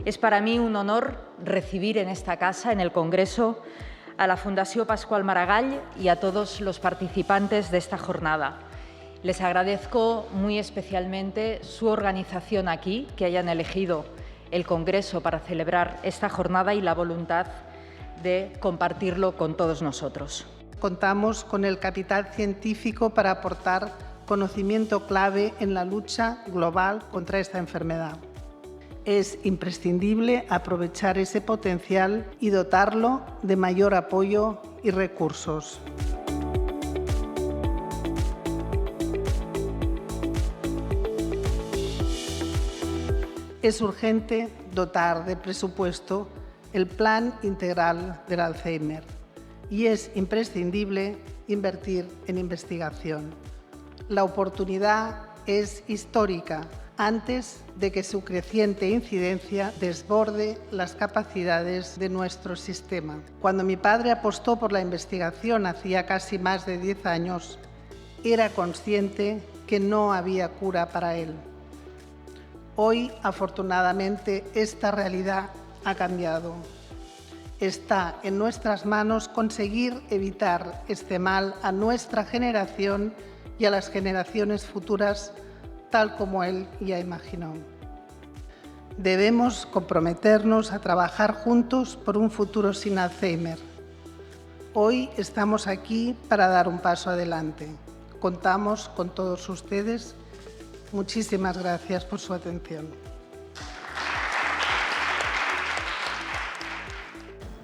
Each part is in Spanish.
Es para mí un honor recibir en esta casa, en el Congreso, a la Fundació Pasqual Maragall y a todos los participantes de esta jornada. Les agradezco muy especialmente su organización aquí, que hayan elegido el Congreso para celebrar esta jornada y la voluntad de compartirlo con todos nosotros. Contamos con el capital científico para aportar conocimiento clave en la lucha global contra esta enfermedad. Es imprescindible aprovechar ese potencial y dotarlo de mayor apoyo y recursos. Es urgente dotar de presupuesto el Plan Integral del Alzheimer y es imprescindible invertir en investigación. La oportunidad es histórica antes de que su creciente incidencia desborde las capacidades de nuestro sistema. Cuando mi padre apostó por la investigación hacía casi más de 10 años, era consciente que no había cura para él. Hoy, afortunadamente, esta realidad ha cambiado. Está en nuestras manos conseguir evitar este mal a nuestra generación y a las generaciones futuras, tal como él ya imaginó. Debemos comprometernos a trabajar juntos por un futuro sin Alzheimer. Hoy estamos aquí para dar un paso adelante. Contamos con todos ustedes. Muchísimas gracias por su atención.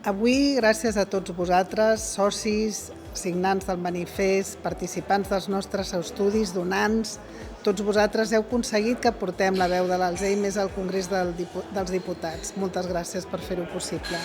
Avui, gràcies a tots vosaltres, socis, signants del manifest, participants dels nostres estudis, donants, tots vosaltres heu aconseguit que portem la veu de l'Alzheimer al Congrés dels Diputats. Moltes gràcies per fer-ho possible.